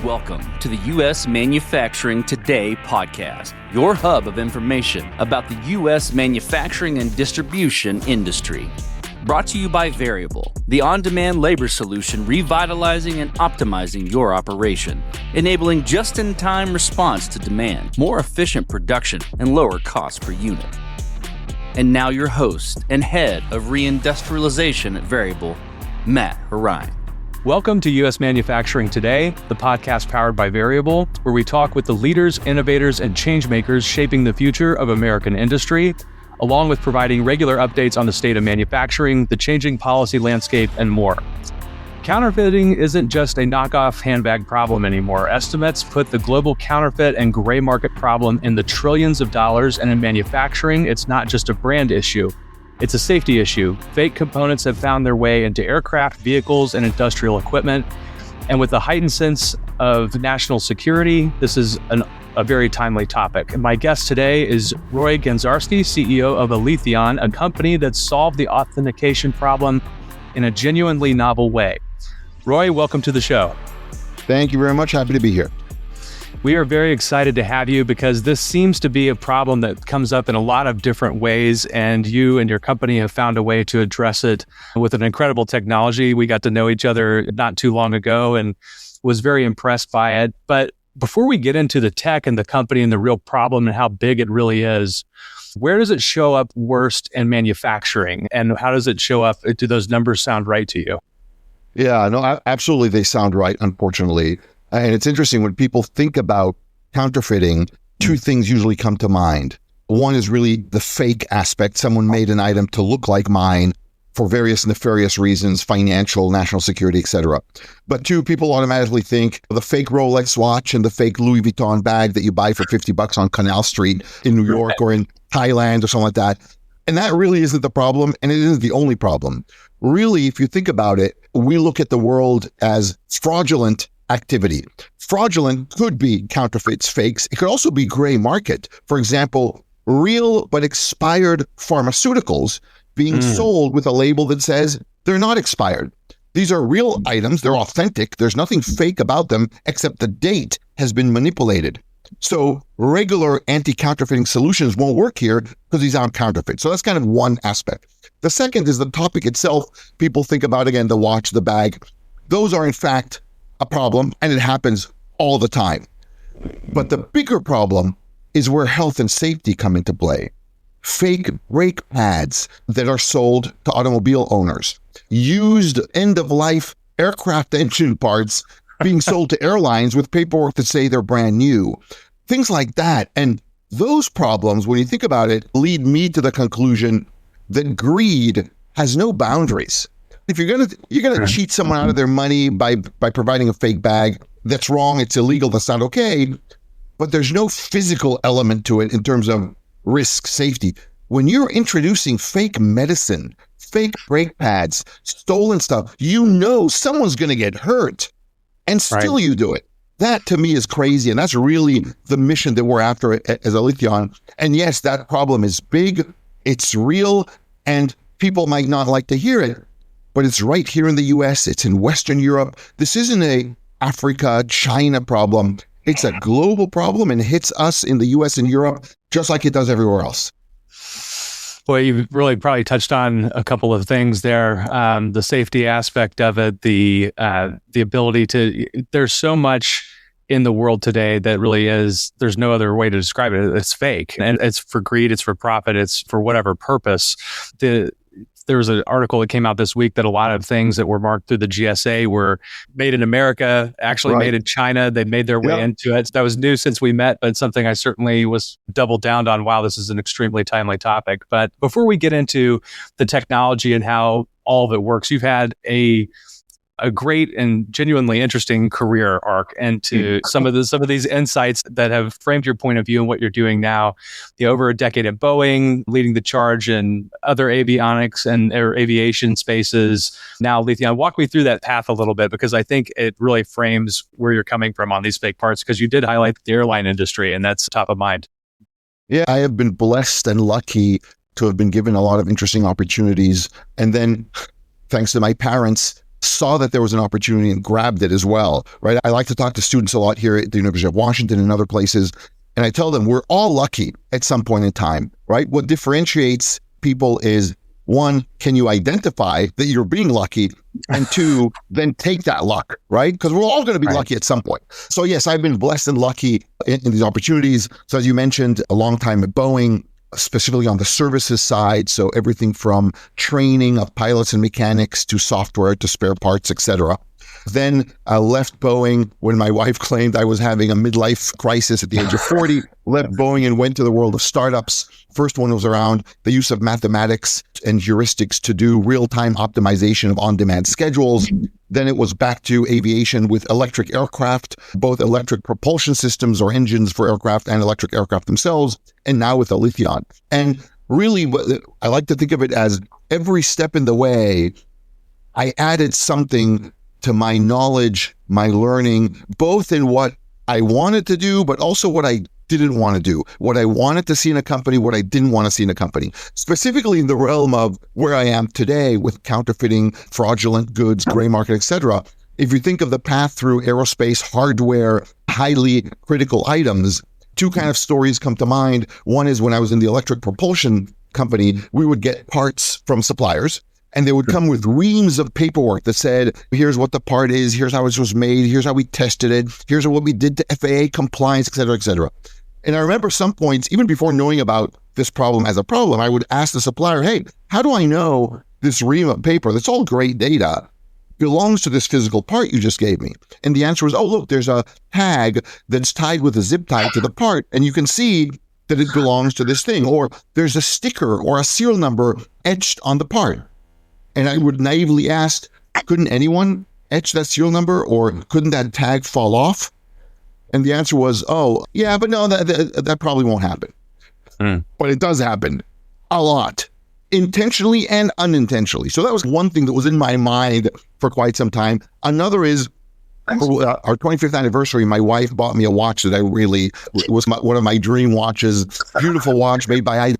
Welcome to the U.S. Manufacturing Today podcast, your hub of information about the U.S. manufacturing and distribution industry. Brought to you by Veryable, the on-demand labor solution revitalizing and optimizing your operation, enabling just-in-time response to demand, more efficient production, and lower cost per unit. And now your host and head of reindustrialization at Veryable, Matt Horine. Welcome to U.S. Manufacturing Today, the podcast powered by Veryable, where we talk with the leaders, innovators, and changemakers shaping the future of American industry, along with providing regular updates on the state of manufacturing, the changing policy landscape, and more. Counterfeiting isn't just a knockoff handbag problem anymore. Estimates put the global counterfeit and gray market problem in the trillions of dollars, and in manufacturing, it's not just a brand issue. It's a safety issue. Fake components have found their way into aircraft, vehicles, and industrial equipment. And with a heightened sense of national security, this is a very timely topic. And my guest today is Roei Ganzarski, CEO of Alitheon, a company that solved the authentication problem in a genuinely novel way. Roei, welcome to the show. Thank you very much. Happy to be here. We are very excited to have you because this seems to be a problem that comes up in a lot of different ways, and you and your company have found a way to address it with an incredible technology. We got to know each other not too long ago and was very impressed by it. But before we get into the tech and the company and the real problem and how big it really is, where does it show up worst in manufacturing, and how does it show up? Do those numbers sound right to you? Yeah, no, absolutely. They sound right, unfortunately. And it's interesting when people think about counterfeiting, two things usually come to mind. One is really the fake aspect. Someone made an item to look like mine for various nefarious reasons, financial, national security, etc. But two, people automatically think the fake Rolex watch and the fake Louis Vuitton bag that you buy for $50 on Canal Street in New York or in Thailand or something like that. And that really isn't the problem, and it isn't the only problem. Really, if you think about it, we look at the world as fraudulent activity. Fraudulent could be counterfeits, fakes. It could also be gray market. For example, real but expired pharmaceuticals being sold with a label that says they're not expired. These are real items. They're authentic. There's nothing fake about them except the date has been manipulated. So regular anti-counterfeiting solutions won't work here because these aren't counterfeit. So that's kind of one aspect. The second is the topic itself. People think about, again, the watch, the bag. Those are in fact a problem, and it happens all the time. But the bigger problem is where health and safety come into play. Fake brake pads that are sold to automobile owners, used end-of-life aircraft engine parts being sold to airlines with paperwork that say they're brand new, things like that. And those problems, when you think about it, lead me to the conclusion that greed has no boundaries. If you're gonna cheat someone out of their money by providing a fake bag, that's wrong. It's illegal. That's not okay. But there's no physical element to it in terms of risk, safety. When you're introducing fake medicine, fake brake pads, stolen stuff, you know someone's going to get hurt, and still you do it. That to me is crazy, and that's really the mission that we're after as Alitheon. And yes, that problem is big. It's real, and people might not like to hear it. But it's right here in the U.S. It's in Western Europe. This isn't a Africa, China problem. It's a global problem and hits us in the U.S. and Europe just like it does everywhere else. Boy, you've really probably touched on a couple of things there. The safety aspect of it, the ability to. There's so much in the world today that really is. There's no other way to describe it. It's fake, and it's for greed. It's for profit. It's for whatever purpose. There was an article that came out this week that a lot of things that were marked through the GSA were made in America, actually made in China. They made their way into it. That was new since we met, but something I certainly was doubled down on. Wow, this is an extremely timely topic. But before we get into the technology and how all of it works, you've had a great and genuinely interesting career arc into some of these insights that have framed your point of view and what you're doing now. Over a decade at Boeing, leading the charge in other avionics and aviation spaces. Now, Alitheon, walk me through that path a little bit, because I think it really frames where you're coming from on these fake parts, because you did highlight the airline industry, and that's top of mind. Yeah, I have been blessed and lucky to have been given a lot of interesting opportunities. And then, thanks to my parents, saw that there was an opportunity and grabbed it as well, right? I like to talk to students a lot here at the University of Washington and other places, and I tell them we're all lucky at some point in time, right? What differentiates people is, one, can you identify that you're being lucky? And two, then take that luck, right? Because we're all going to be lucky at some point. So yes, I've been blessed and lucky in these opportunities. So as you mentioned, a long time at Boeing, specifically on the services side. So everything from training of pilots and mechanics to software to spare parts, etc. Then I left Boeing when my wife claimed I was having a midlife crisis at the age of 40, left Boeing and went to the world of startups. First one was around the use of mathematics and heuristics to do real-time optimization of on-demand schedules. Then it was back to aviation with electric aircraft, both electric propulsion systems or engines for aircraft and electric aircraft themselves, and now with Alitheon. And really, I like to think of it as every step in the way, I added something to my knowledge, my learning, both in what I wanted to do, but also what I didn't want to do, what I wanted to see in a company, what I didn't want to see in a company, specifically in the realm of where I am today with counterfeiting, fraudulent goods, gray market, etc. If you think of the path through aerospace, hardware, highly critical items, two kind of stories come to mind. One is when I was in the electric propulsion company, we would get parts from suppliers, and they would come with reams of paperwork that said, here's what the part is, here's how it was made, here's how we tested it, here's what we did to FAA compliance, et cetera, et cetera. And I remember some points, even before knowing about this problem as a problem, I would ask the supplier, hey, how do I know this ream of paper, that's all great data, belongs to this physical part you just gave me? And the answer was, oh, look, there's a tag that's tied with a zip tie to the part, and you can see that it belongs to this thing. Or there's a sticker or a serial number etched on the part. And I would naively ask, couldn't anyone etch that serial number, or couldn't that tag fall off? And the answer was, oh, yeah, but no, that probably won't happen. But it does happen a lot, intentionally and unintentionally. So that was one thing that was in my mind for quite some time. Another is, for our 25th anniversary, my wife bought me a watch that it was one of my dream watches, beautiful watch made by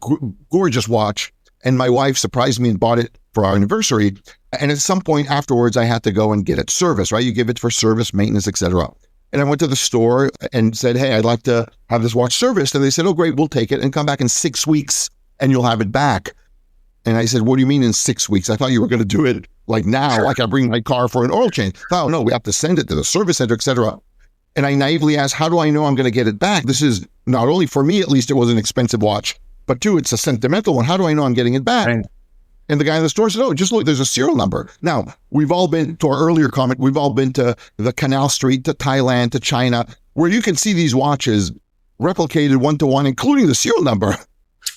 gorgeous watch. And my wife surprised me and bought it for our anniversary. And at some point afterwards, I had to go and get it serviced, right? You give it for service, maintenance, etc. And I went to the store and said, hey, I'd like to have this watch serviced. And they said, oh, great, we'll take it and come back in 6 weeks and you'll have it back. And I said, what do you mean in 6 weeks? I thought you were going to do it like now, like I bring my car for an oil change. Oh, no, we have to send it to the service center, etc. And I naively asked, how do I know I'm going to get it back? This is not only for me, at least it was an expensive watch, but two, it's a sentimental one. How do I know I'm getting it back? Right. And the guy in the store said, oh, just look, there's a serial number. Now, we've all been, to our earlier comment, we've all been to the Canal Street, to Thailand, to China, where you can see these watches replicated one-to-one, including the serial number.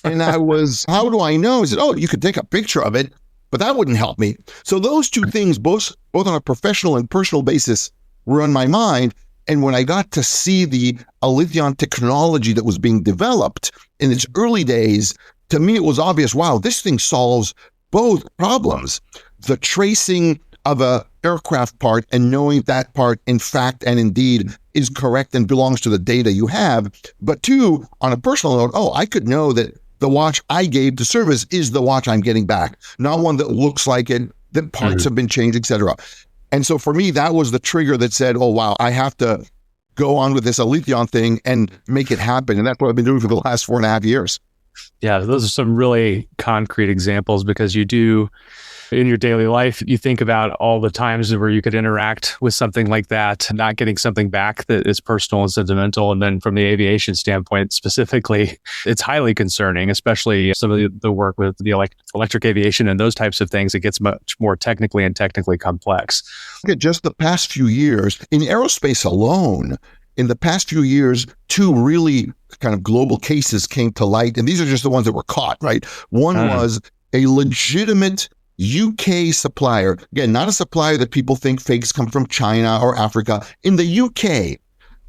And I was, how do I know? He said, oh, you could take a picture of it, but that wouldn't help me. So those two things, both on a professional and personal basis, were on my mind. And when I got to see the Alitheon technology that was being developed in its early days, to me, it was obvious, wow, this thing solves both problems. The tracing of a aircraft part and knowing that part, in fact and indeed, is correct and belongs to the data you have. But two, on a personal note, oh, I could know that the watch I gave to service is the watch I'm getting back, not one that looks like it, that parts have been changed, etc. And so for me, that was the trigger that said, oh, wow, I have to go on with this Alitheon thing and make it happen. And that's what I've been doing for the last 4.5 years. Yeah, those are some really concrete examples, because you do, in your daily life, you think about all the times where you could interact with something like that, not getting something back that is personal and sentimental. And then from the aviation standpoint specifically, it's highly concerning, especially some of the work with the electric aviation and those types of things. It gets much more technically complex. Look at just the past few years, in aerospace alone, in the past few years, two really kind of global cases came to light. And these are just the ones that were caught, right? One was a legitimate UK supplier, again, not a supplier that people think fakes come from China or Africa, in the UK,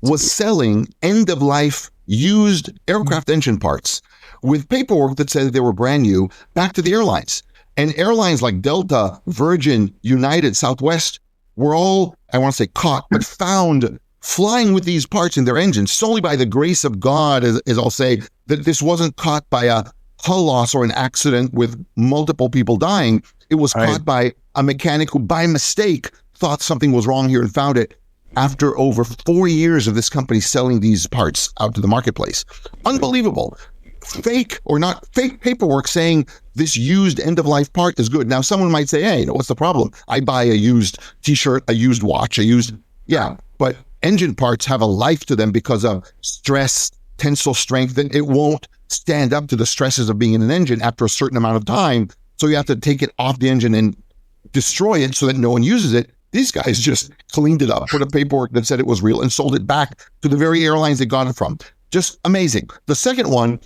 was selling end-of-life used aircraft engine parts with paperwork that said they were brand new back to the airlines. And airlines like Delta, Virgin, United, Southwest were all, I want to say caught, but found flying with these parts in their engines solely by the grace of God, as I'll say, that this wasn't caught by a hull loss or an accident with multiple people dying. It was caught by a mechanic who by mistake thought something was wrong here and found it after over 4 years of this company selling these parts out to the marketplace. Unbelievable. Fake or not fake paperwork saying this used end-of-life part is good. Now, someone might say, hey, what's the problem? I buy a used t-shirt, a used watch, but engine parts have a life to them because of stress, tensile strength, and it won't stand up to the stresses of being in an engine after a certain amount of time. So you have to take it off the engine and destroy it so that no one uses it. These guys just cleaned it up, put a paperwork that said it was real, and sold it back to the very airlines they got it from. Just amazing. The second one,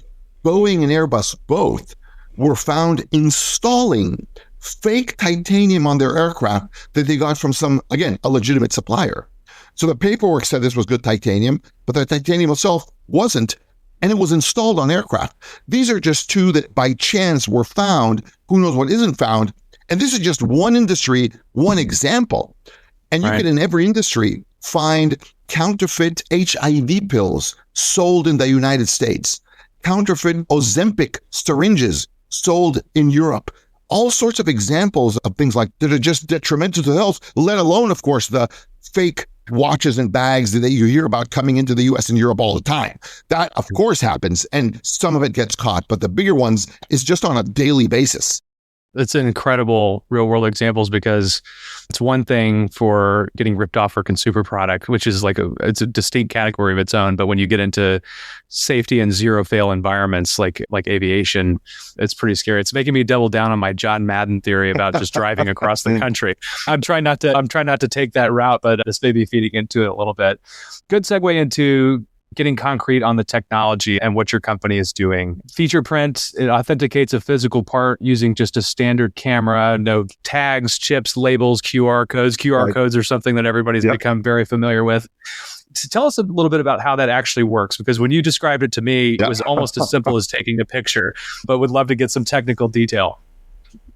Boeing and Airbus both were found installing fake titanium on their aircraft that they got from a legitimate supplier. So the paperwork said this was good titanium, but the titanium itself wasn't, and it was installed on aircraft. These are just two that by chance were found. Who knows what isn't found? And this is just one industry, one example. And you can, in every industry, find counterfeit HIV pills sold in the United States, counterfeit Ozempic syringes sold in Europe. All sorts of examples of things like that are just detrimental to health, let alone, of course, the fake watches and bags that you hear about coming into the US and Europe all the time. That, of course, happens, and some of it gets caught, but the bigger ones is just on a daily basis. It's incredible real world examples, because it's one thing for getting ripped off for consumer product, which is it's a distinct category of its own. But when you get into safety and zero fail environments like aviation, it's pretty scary. It's making me double down on my John Madden theory about just driving across the country. I'm trying not to take that route, but this may be feeding into it a little bit. Good segue into getting concrete on the technology and what your company is doing. FeaturePrint, it authenticates a physical part using just a standard camera, no tags, chips, labels, QR codes. QR codes are something that everybody's become very familiar with. So tell us a little bit about how that actually works, because when you described it to me, it was almost as simple as taking a picture, but would love to get some technical detail.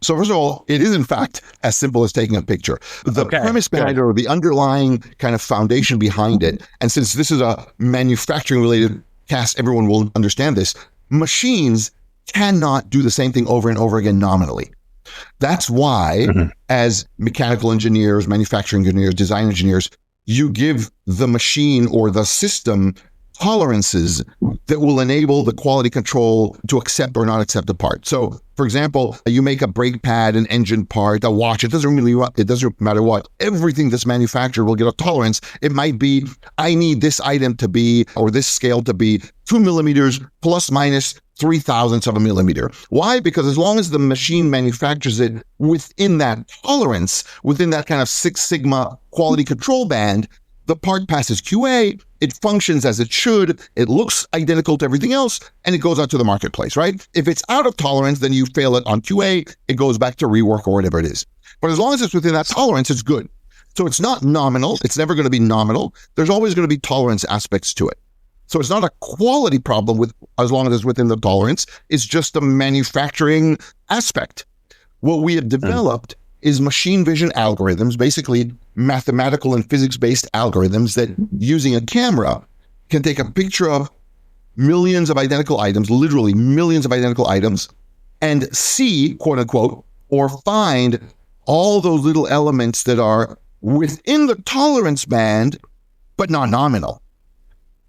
So first of all, it is in fact as simple as taking a picture. The premise behind it, or the underlying kind of foundation behind it, and since this is a manufacturing related cast, everyone will understand this, machines cannot do the same thing over and over again nominally. That's why as mechanical engineers, manufacturing engineers, design engineers, you give the machine or the system tolerances that will enable the quality control to accept or not accept a part. So, for example, you make a brake pad, an engine part, a watch. It doesn't matter what. Everything that's manufactured will get a tolerance. It might be, I need this item to be, or this scale to be 2 millimeters plus minus 0.003 of a millimeter. Why? Because as long as the machine manufactures it within that tolerance, within that kind of Six Sigma quality control band, the part passes QA, it functions as it should, it looks identical to everything else, and it goes out to the marketplace, right? If it's out of tolerance, then you fail it on QA, it goes back to rework or whatever it is. But as long as it's within that tolerance, it's good. So it's not nominal, it's never going to be nominal. There's always going to be tolerance aspects to it. So it's not a quality problem as long as it's within the tolerance, it's just a manufacturing aspect. What we have developed is machine vision algorithms, basically mathematical and physics-based algorithms that, using a camera, can take a picture of millions of identical items, literally millions of identical items, and see, quote unquote, or find all those little elements that are within the tolerance band, but not nominal.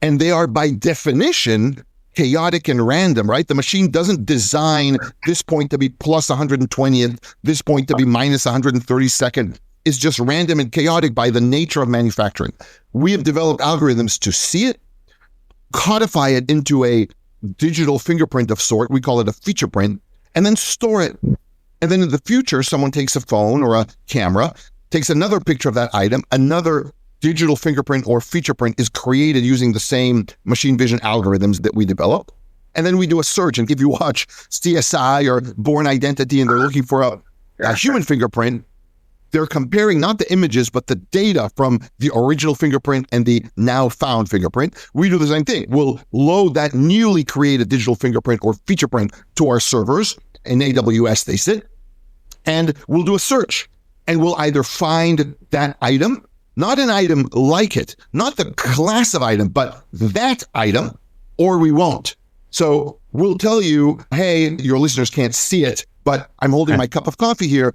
And they are by definition chaotic and random, right? The machine doesn't design this point to be plus 120th, this point to be minus 132nd. It's just random and chaotic by the nature of manufacturing. We have developed algorithms to see it, codify it into a digital fingerprint of sort, we call it a feature print, and then store it. And then in the future, someone takes a phone or a camera, takes another picture of that item, another digital fingerprint or feature print is created using the same machine vision algorithms that we develop. And then we do a search, and if you watch CSI or Born Identity and they're looking for a human fingerprint, they're comparing not the images, but the data from the original fingerprint and the now found fingerprint. We do the same thing. We'll load that newly created digital fingerprint or feature print to our servers. In AWS, they sit. And we'll do a search. And we'll either find that item, not an item like it, not the class of item, but that item, or we won't. So we'll tell you, hey, your listeners can't see it, but I'm holding my cup of coffee here.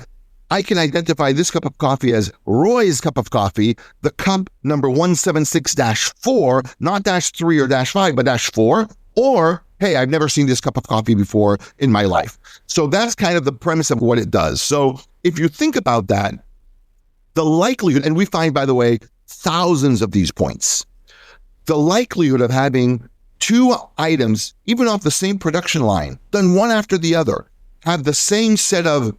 I can identify this cup of coffee as Roy's cup of coffee, the cup number 176-4, not -3 or -5, but -4, or, hey, I've never seen this cup of coffee before in my life. So that's kind of the premise of what it does. So if you think about that, the likelihood, and we find, by the way, thousands of these points, the likelihood of having two items, even off the same production line, done one after the other, have the same set of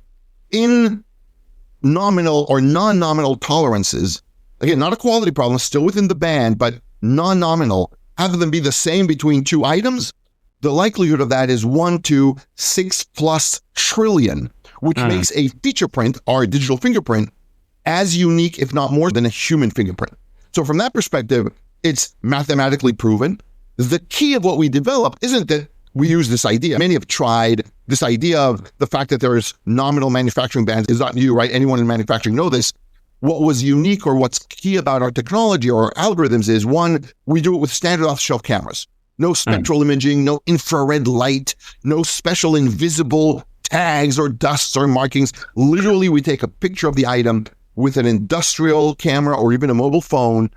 nominal or non-nominal tolerances, again, not a quality problem, still within the band, but non-nominal, have them be the same between two items, the likelihood of that is 1 to 6+ trillion, which makes a feature print, or a digital fingerprint, as unique, if not more, than a human fingerprint. So from that perspective, it's mathematically proven. The key of what we develop isn't that we use this idea. Many have tried this idea of the fact that there is nominal manufacturing bans is not new, right? Anyone in manufacturing know this. What was unique or what's key about our technology or our algorithms is, one, we do it with standard off-the-shelf cameras. No spectral imaging, no infrared light, no special invisible tags or dusts or markings. Literally, we take a picture of the item with an industrial camera or even a mobile phone,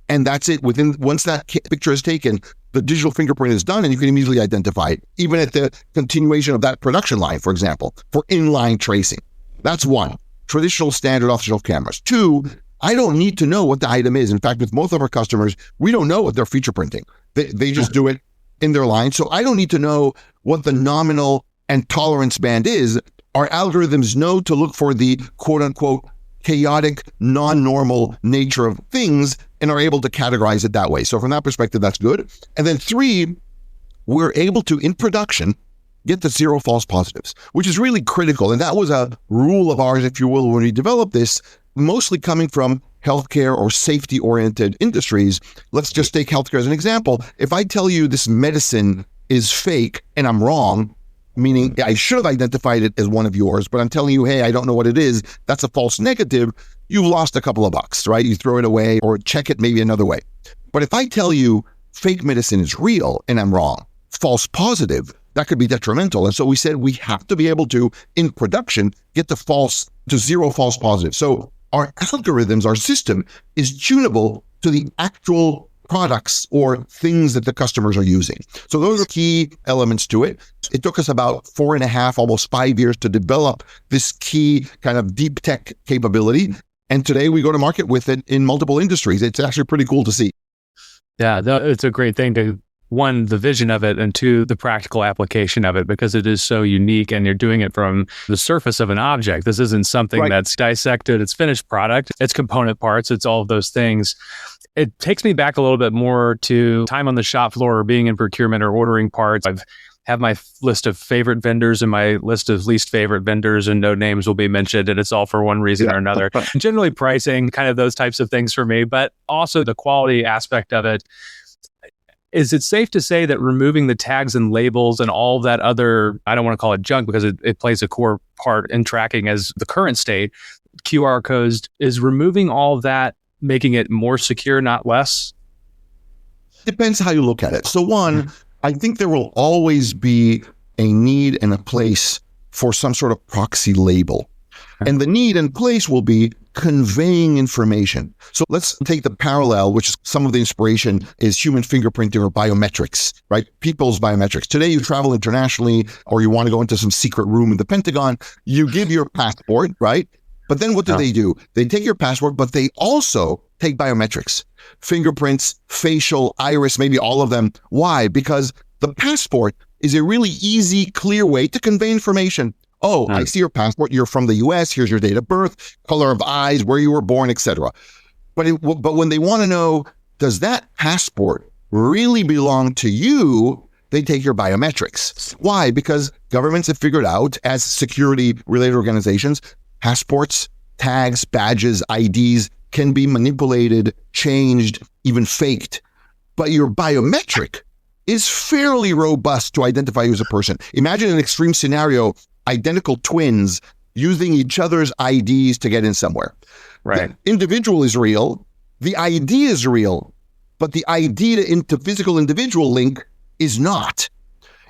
and that's it. Once that picture is taken, the digital fingerprint is done and you can immediately identify it, even at the continuation of that production line, for example, for inline tracing. That's one, traditional standard off-the-shelf cameras. Two, I don't need to know what the item is. In fact, with most of our customers, we don't know what they're feature printing. They just do it in their line. So I don't need to know what the nominal and tolerance band is. Our algorithms know to look for the quote unquote chaotic, non-normal nature of things and are able to categorize it that way. So from that perspective, that's good. And then three, we're able to, in production, get the 0 false positives, which is really critical. And that was a rule of ours, if you will, when we developed this, mostly coming from healthcare or safety-oriented industries. Let's just take healthcare as an example. If I tell you this medicine is fake and I'm wrong, meaning I should have identified it as one of yours, but I'm telling you, hey, I don't know what it is, that's a false negative, you've lost a couple of bucks, right? You throw it away or check it maybe another way. But if I tell you fake medicine is real and I'm wrong, false positive, that could be detrimental. And so we said we have to be able to, in production, get to 0 false positives. So our algorithms, our system is tunable to the actual products or things that the customers are using. So those are key elements to it. It took us about 4.5, almost 5 years to develop this key kind of deep tech capability. And today we go to market with it in multiple industries. It's actually pretty cool to see. Yeah, it's a great thing to, one, the vision of it, and two, the practical application of it, because it is so unique and you're doing it from the surface of an object. This isn't something that's dissected, it's finished product, it's component parts, it's all of those things. It takes me back a little bit more to time on the shop floor or being in procurement or ordering parts. I've have my list of favorite vendors and my list of least favorite vendors, and no names will be mentioned, and it's all for one reason or another. Generally pricing, kind of those types of things for me, but also the quality aspect of it. Is it safe to say that removing the tags and labels and all that other, I don't want to call it junk because it plays a core part in tracking as the current state, QR codes, is removing all of that, making it more secure, not less? Depends how you look at it. So one, I think there will always be a need and a place for some sort of proxy label. And the need and place will be conveying information. So let's take the parallel, which is some of the inspiration is human fingerprinting or biometrics, right? People's biometrics. Today, you travel internationally or you want to go into some secret room in the Pentagon, you give your passport, right? But then what do they do? They take your passport, but they also take biometrics, fingerprints, facial, iris, maybe all of them. Why? Because the passport is a really easy, clear way to convey information. Oh, I see your passport. You're from the US. Here's your date of birth, color of eyes, where you were born, etc. But when they want to know, does that passport really belong to you? They take your biometrics. Why? Because governments have figured out, as security-related organizations, passports, tags, badges, IDs can be manipulated, changed, even faked. But your biometric is fairly robust to identify you as a person. Imagine an extreme scenario, identical twins using each other's IDs to get in somewhere. Right. The individual is real, the ID is real, but the ID to physical individual link is not.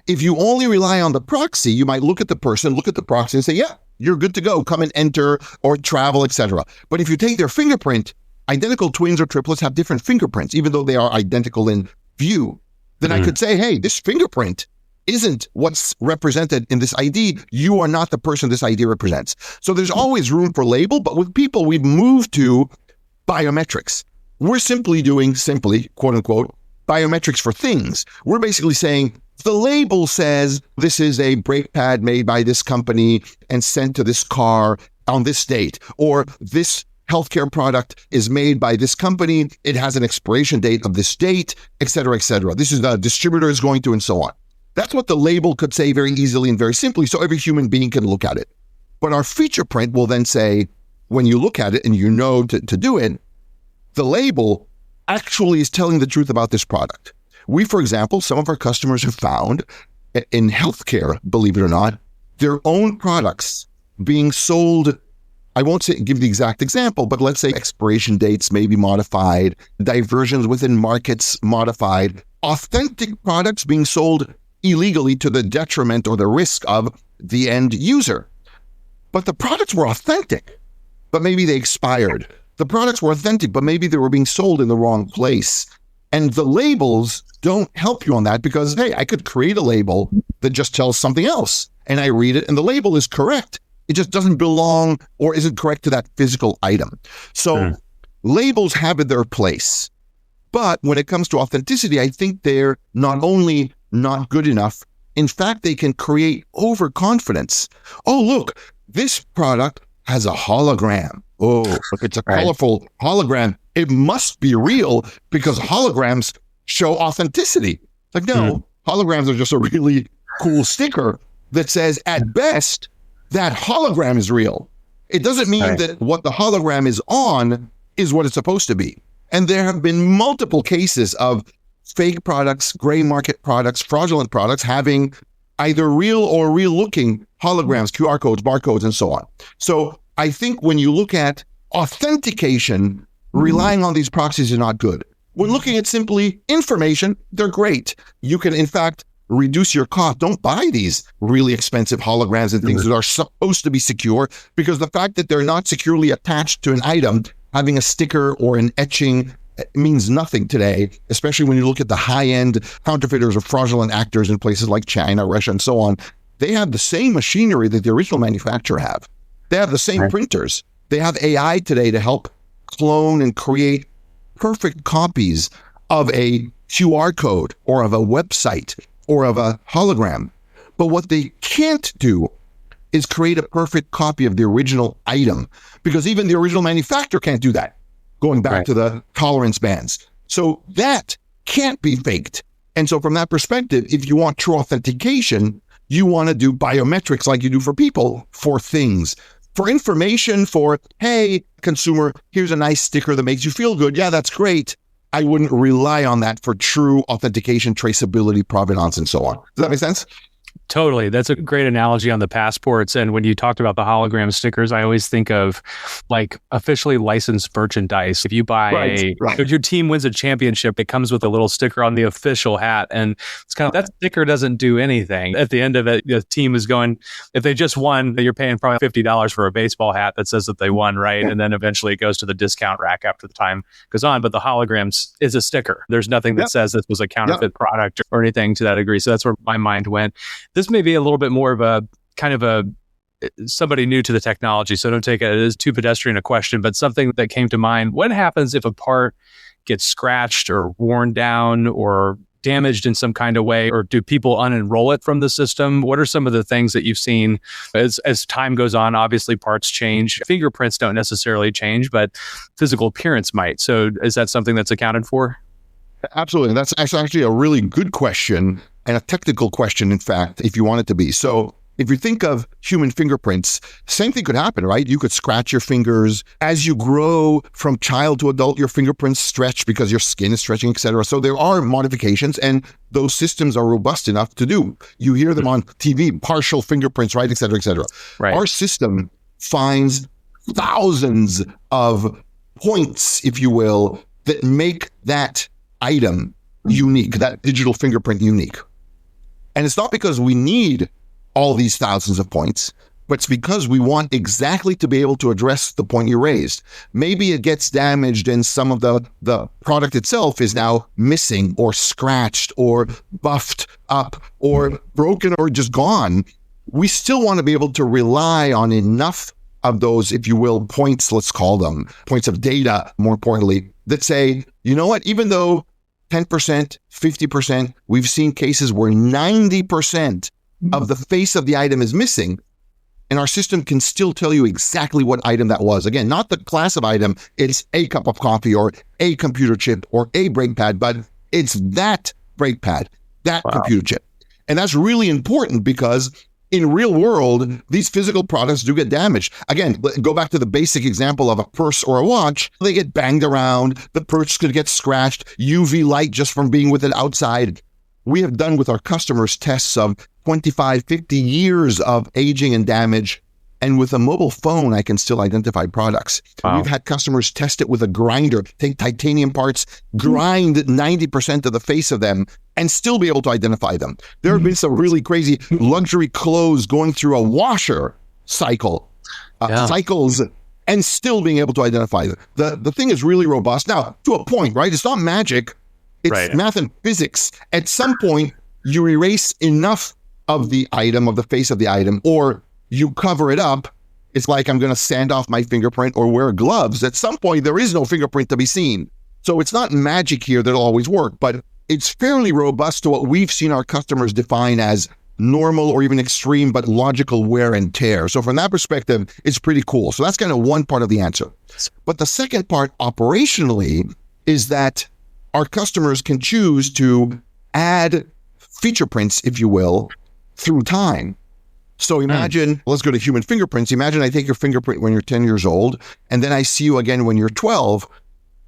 If you only rely on the proxy, you might look at the person, look at the proxy and say, yeah, you're good to go. Come and enter or travel, etc. But if you take their fingerprint, identical twins or triplets have different fingerprints, even though they are identical in view. Then I could say, hey, this fingerprint isn't what's represented in this ID. You are not the person this ID represents. So there's always room for label, but with people, we've moved to biometrics. We're simply doing, quote unquote, biometrics for things. We're basically saying the label says this is a brake pad made by this company and sent to this car on this date, or this healthcare product is made by this company. It has an expiration date of this date, et cetera, et cetera. This is the distributor is going to, and so on. That's what the label could say very easily and very simply, so every human being can look at it. But our feature print will then say, when you look at it and you know to do it, the label actually is telling the truth about this product. We, for example, some of our customers have found in healthcare, believe it or not, their own products being sold. I won't give the exact example, but let's say expiration dates may be modified, diversions within markets modified, authentic products being sold illegally to the detriment or the risk of the end user. But the products were authentic, but maybe they expired. The products were authentic, but maybe they were being sold in the wrong place. And the labels don't help you on that because, hey, I could create a label that just tells something else and I read it and the label is correct. It just doesn't belong or isn't correct to that physical item. So labels have their place. But when it comes to authenticity, I think they're not only not good enough, in fact, they can create overconfidence. Oh, look, this product has a hologram. Oh, look, it's a colorful hologram. It must be real because holograms show authenticity. Like, no, holograms are just a really cool sticker that says, at best, that hologram is real. It doesn't mean that what the hologram is on is what it's supposed to be. And there have been multiple cases of fake products, gray market products, fraudulent products having either real or real looking holograms, QR codes, barcodes, and so on. So I think when you look at authentication, relying on these proxies is not good. When looking at simply information, they're great. You can, in fact, reduce your cost. Don't buy these really expensive holograms and things that are supposed to be secure, because the fact that they're not securely attached to an item, having a sticker or an etching means nothing today, especially when you look at the high-end counterfeiters or fraudulent actors in places like China, Russia, and so on. They have the same machinery that the original manufacturer have. They have the same printers. They have AI today to help clone and create perfect copies of a QR code or of a website or of a hologram. But what they can't do is create a perfect copy of the original item, because even the original manufacturer can't do that, going back to the tolerance bands. So that can't be faked. And so from that perspective, if you want true authentication, you want to do biometrics like you do for people, for things. For information, for, hey, consumer, here's a nice sticker that makes you feel good. Yeah, that's great. I wouldn't rely on that for true authentication, traceability, provenance, and so on. Does that make sense? Totally. That's a great analogy on the passports. And when you talked about the hologram stickers, I always think of like officially licensed merchandise. If you buy if your team wins a championship, it comes with a little sticker on the official hat. And it's kind of, that sticker doesn't do anything. At the end of it, the team is going, if they just won, you're paying probably $50 for a baseball hat that says that they won, right? And then eventually it goes to the discount rack after the time goes on. But the holograms is a sticker. There's nothing that says this was a counterfeit product or anything to that degree. So that's where my mind went. This may be a little bit more of a kind of a somebody new to the technology, so don't take it as too pedestrian a question, but something that came to mind. What happens if a part gets scratched or worn down or damaged in some kind of way, or do people unenroll it from the system? What are some of the things that you've seen as time goes on? Obviously, parts change. Fingerprints don't necessarily change, but physical appearance might. So is that something that's accounted for? Absolutely. That's actually a really good question, and a technical question, in fact, if you want it to be. So if you think of human fingerprints, same thing could happen, right? You could scratch your fingers. As you grow from child to adult, your fingerprints stretch because your skin is stretching, et cetera. So there are modifications, and those systems are robust enough to do. You hear them on TV, partial fingerprints, right, et cetera, et cetera. Right. Our system finds thousands of points, if you will, that make that item unique, that digital fingerprint unique. And it's not because we need all these thousands of points, but it's because we want exactly to be able to address the point you raised. Maybe it gets damaged and some of the product itself is now missing or scratched or buffed up or broken or just gone. We still want to be able to rely on enough of those, if you will, points, let's call them, points of data, more importantly, that say, you know what, even though 10%, 50%, we've seen cases where 90% of the face of the item is missing, and our system can still tell you exactly what item that was. Again, not the class of item, it's a cup of coffee or a computer chip or a brake pad, but it's that brake pad, that computer chip. And that's really important because in real world, these physical products do get damaged. Again, go back to the basic example of a purse or a watch. They get banged around, the purse could get scratched, UV light just from being with it outside. We have done with our customers tests of 25, 50 years of aging and damage. And with a mobile phone, I can still identify products. Wow. We've had customers test it with a grinder, take titanium parts, grind 90% of the face of them, and still be able to identify them. There have been some really crazy luxury clothes going through a washer cycles, and still being able to identify them. The thing is really robust. Now, to a point, right? It's not magic. It's math and physics. At some point, you erase enough of the item, of the face of the item, or you cover it up. It's like I'm going to sand off my fingerprint or wear gloves. At some point, there is no fingerprint to be seen. So it's not magic here that'll always work, but it's fairly robust to what we've seen our customers define as normal or even extreme, but logical wear and tear. So from that perspective, it's pretty cool. So that's kind of one part of the answer. But the second part operationally is that our customers can choose to add feature prints, if you will, through time. So imagine, let's go to human fingerprints. Imagine I take your fingerprint when you're 10 years old, and then I see you again when you're 12.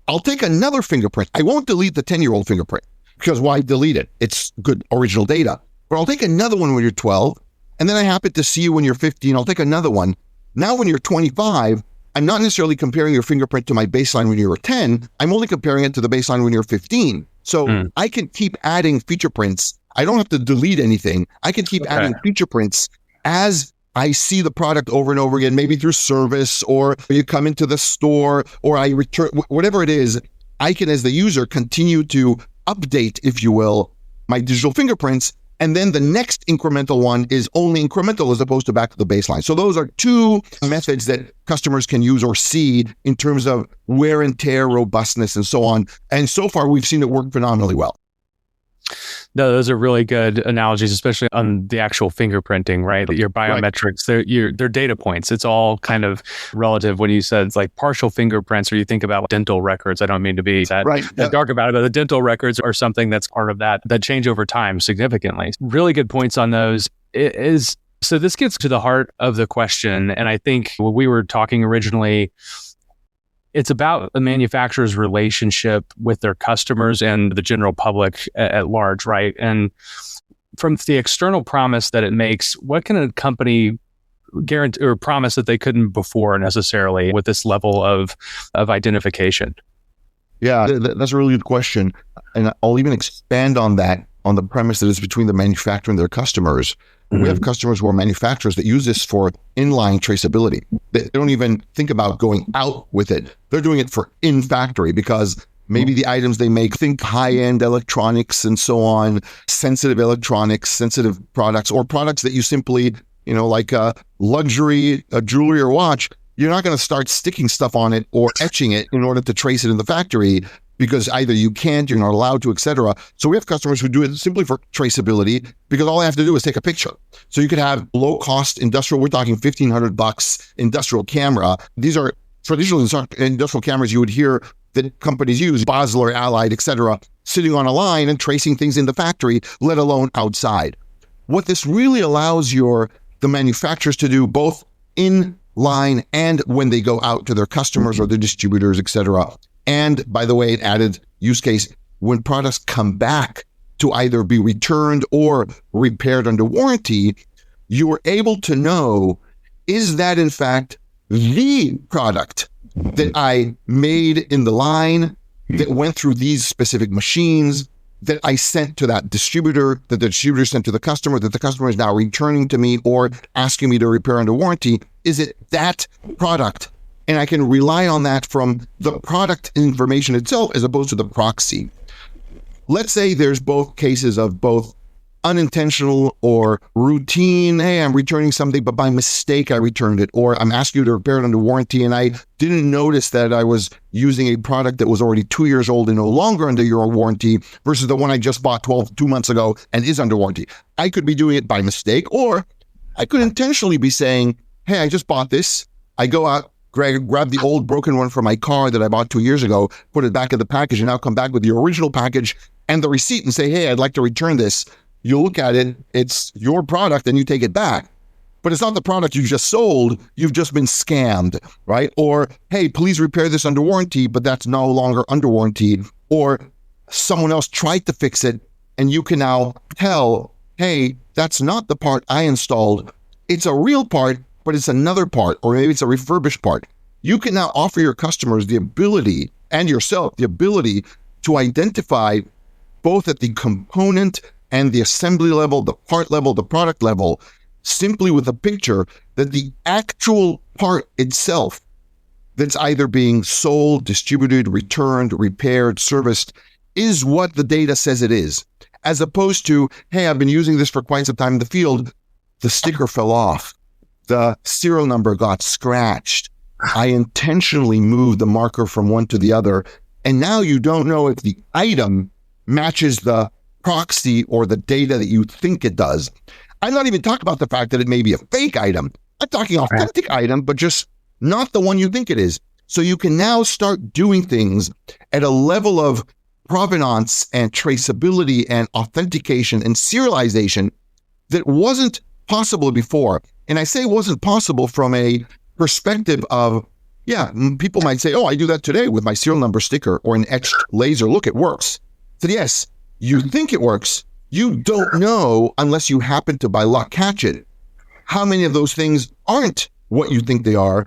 I'll take another fingerprint. I won't delete the 10-year-old fingerprint because why delete it? It's good original data. But I'll take another one when you're 12, and then I happen to see you when you're 15. I'll take another one. Now when you're 25, I'm not necessarily comparing your fingerprint to my baseline when you were 10. I'm only comparing it to the baseline when you're 15. So I can keep adding feature prints. I don't have to delete anything. I can keep adding feature prints as I see the product over and over again, maybe through service, or you come into the store, or I return, whatever it is, I can, as the user, continue to update, if you will, my digital fingerprints. And then the next incremental one is only incremental as opposed to back to the baseline. So those are two methods that customers can use or see in terms of wear and tear, robustness, and so on. And so far, we've seen it work phenomenally well. No, those are really good analogies, especially on the actual fingerprinting, right? Your biometrics, they're data points. It's all kind of relative. When you said it's like partial fingerprints, or you think about dental records, I don't mean to be that dark about it, but the dental records are something that's part of that change over time significantly. Really good points on those. So this gets to the heart of the question. And I think when we were talking originally, it's about the manufacturer's relationship with their customers and the general public at large, right? And from the external promise that it makes, what can a company guarantee or promise that they couldn't before necessarily with this level of identification? Yeah, that's a really good question. And I'll even expand on that, on the premise that it's between the manufacturer and their customers. We have customers who are manufacturers that use this for inline traceability. They don't even think about going out with it. They're doing it for in-factory because maybe the items they make, think high-end electronics and so on, sensitive electronics, sensitive products, or products that you simply, like a luxury, a jewelry or watch, you're not going to start sticking stuff on it or etching it in order to trace it in the factory, because either you can't, you're not allowed to, etc. So we have customers who do it simply for traceability because all I have to do is take a picture. So you could have low-cost industrial, we're talking $1,500 industrial camera. These are traditional industrial cameras you would hear that companies use, Basler, Allied, etc., sitting on a line and tracing things in the factory, let alone outside. What this really allows the manufacturers to do, both in line and when they go out to their customers or their distributors, etc. And by the way, it added use case, when products come back to either be returned or repaired under warranty, you are able to know, is that in fact the product that I made in the line that went through these specific machines, that I sent to that distributor, that the distributor sent to the customer, that the customer is now returning to me or asking me to repair under warranty? Is it that product? And I can rely on that from the product information itself as opposed to the proxy. Let's say there's both cases of both unintentional or routine. Hey, I'm returning something, but by mistake I returned it, or I'm asking you to repair it under warranty and I didn't notice that I was using a product that was already 2 years old and no longer under your warranty versus the one I just bought 2 months ago and is under warranty. I could be doing it by mistake, or I could intentionally be saying, hey, I just bought this. I go out, grab the old broken one from my car that I bought 2 years ago, put it back in the package, and now come back with the original package and the receipt and say, hey, I'd like to return this. You look at it, it's your product and you take it back. But it's not the product you just sold, you've just been scammed, right? Or, hey, please repair this under warranty, but that's no longer under warranty. Or someone else tried to fix it and you can now tell, hey, that's not the part I installed. It's a real part, but it's another part, or maybe it's a refurbished part. You can now offer your customers the ability, and yourself, the ability to identify both at the component and the assembly level, the part level, the product level, simply with a picture that the actual part itself that's either being sold, distributed, returned, repaired, serviced, is what the data says it is. As opposed to, hey, I've been using this for quite some time in the field, the sticker fell off, the serial number got scratched, I intentionally moved the marker from one to the other, and now you don't know if the item matches the proxy or the data that you think it does. I'm not even talking about the fact that it may be a fake item. I'm talking authentic item, but just not the one you think it is. So you can now start doing things at a level of provenance and traceability and authentication and serialization that wasn't possible before. And I say wasn't possible from a perspective of, yeah, people might say, oh, I do that today with my serial number sticker or an etched laser. Look, it works. So yes, you think it works. You don't know, unless you happen to by luck catch it, how many of those things aren't what you think they are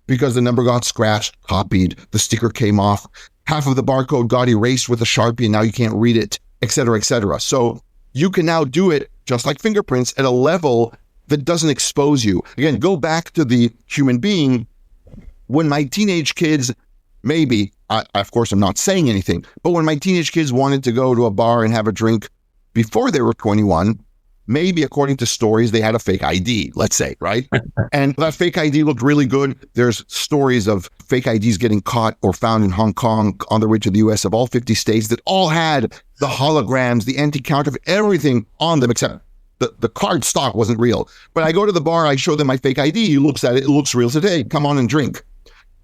because the number got scratched, copied, the sticker came off, half of the barcode got erased with a Sharpie and now you can't read it, et cetera, et cetera. So you can now do it just like fingerprints at a level that doesn't expose you. Again, go back to the human being. When my teenage kids, maybe, of course, I'm not saying anything, but when my teenage kids wanted to go to a bar and have a drink before they were 21, maybe according to stories, they had a fake ID, let's say, right? And that fake ID looked really good. There's stories of fake IDs getting caught or found in Hong Kong on their way to the US of all 50 states that all had the holograms, the anti-counterfeit, everything on them except the card stock wasn't real. But I go to the bar, I show them my fake ID, he looks at it, it looks real today, come on and drink.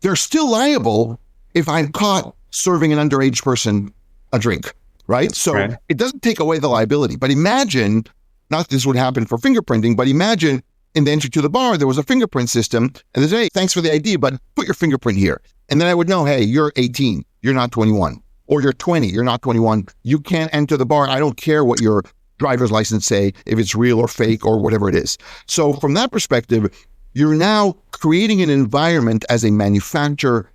They're still liable if I'm caught serving an underage person a drink, right? So It doesn't take away the liability. But imagine, not this would happen for fingerprinting, but imagine in the entry to the bar, there was a fingerprint system and they say, hey, thanks for the ID, but put your fingerprint here. And then I would know, hey, you're 18, you're not 21. Or you're 20, you're not 21. You can't enter the bar. I don't care what your driver's license say, if it's real or fake or whatever it is. So from that perspective, you're now creating an environment as a manufacturer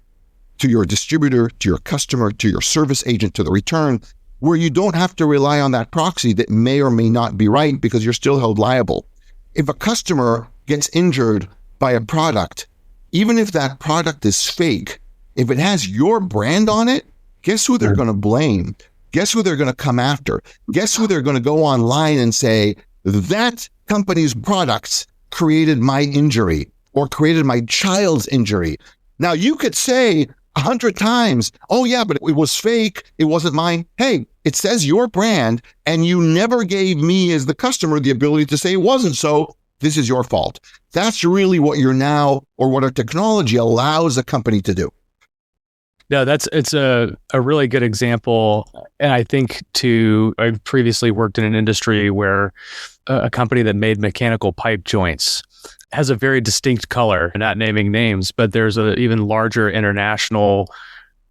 to your distributor, to your customer, to your service agent, to the return, where you don't have to rely on that proxy that may or may not be right because you're still held liable. If a customer gets injured by a product, even if that product is fake, if it has your brand on it, guess who they're going to blame? Guess who they're going to come after? Guess who they're going to go online and say, that company's products created my injury or created my child's injury. Now, you could say 100 times, oh yeah, but it was fake. It wasn't mine. Hey, it says your brand and you never gave me as the customer the ability to say it wasn't. So this is your fault. That's really what you're now, or what our technology allows a company to do. No, it's a really good example. And I think I've previously worked in an industry where a company that made mechanical pipe joints has a very distinct color, not naming names, but there's an even larger international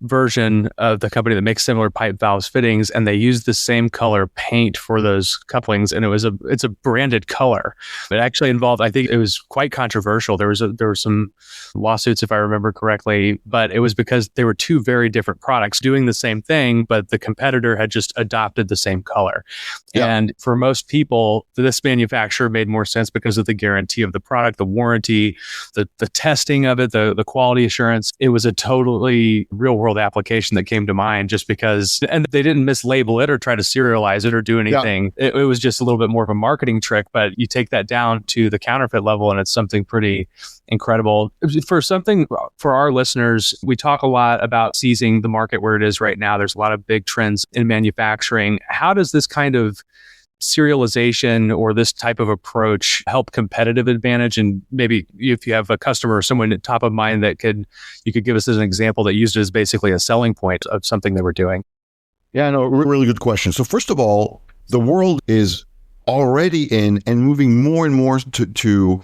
version of the company that makes similar pipe valves fittings, and they use the same color paint for those couplings, and it's a branded color. It actually involved, I think it was quite controversial. There were some lawsuits, if I remember correctly, but it was because they were two very different products doing the same thing, but the competitor had just adopted the same color. Yeah. And for most people, this manufacturer made more sense because of the guarantee of the product, the warranty, the testing of it, the quality assurance. It was a totally real world application that came to mind just because, and they didn't mislabel it or try to serialize it or do anything. Yeah. It was just a little bit more of a marketing trick, but you take that down to the counterfeit level and it's something pretty incredible. For our listeners, we talk a lot about seizing the market where it is right now. There's a lot of big trends in manufacturing. How does this kind of serialization or this type of approach help competitive advantage? And maybe if you have a customer or someone at top of mind that you could give us as an example that used it as basically a selling point of something they were doing. Yeah, no, really good question. So first of all, the world is already in and moving more and more to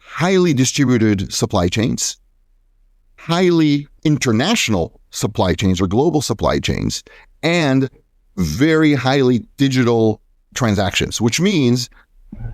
highly distributed supply chains, highly international supply chains or global supply chains, and very highly digital transactions, which means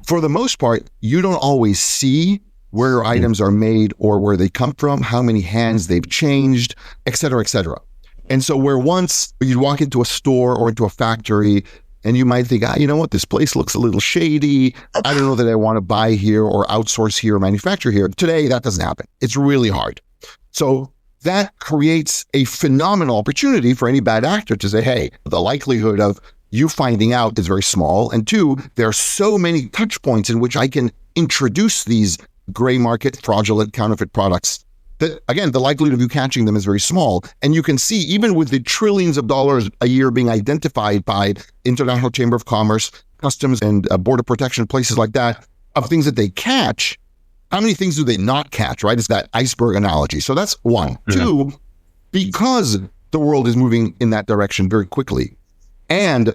for the most part, you don't always see where your items are made or where they come from, how many hands they've changed, et cetera, et cetera. And so where once you'd walk into a store or into a factory and you might think, you know what, this place looks a little shady. I don't know that I want to buy here or outsource here or manufacture here. Today, that doesn't happen. It's really hard. So that creates a phenomenal opportunity for any bad actor to say, hey, the likelihood of you finding out is very small. And two, there are so many touch points in which I can introduce these gray market, fraudulent, counterfeit products that, again, the likelihood of you catching them is very small. And you can see, even with the trillions of dollars a year being identified by International Chamber of Commerce, Customs and Border Protection, places like that, of things that they catch, how many things do they not catch, right? It's that iceberg analogy. So that's one. Mm-hmm. Two, because the world is moving in that direction very quickly, and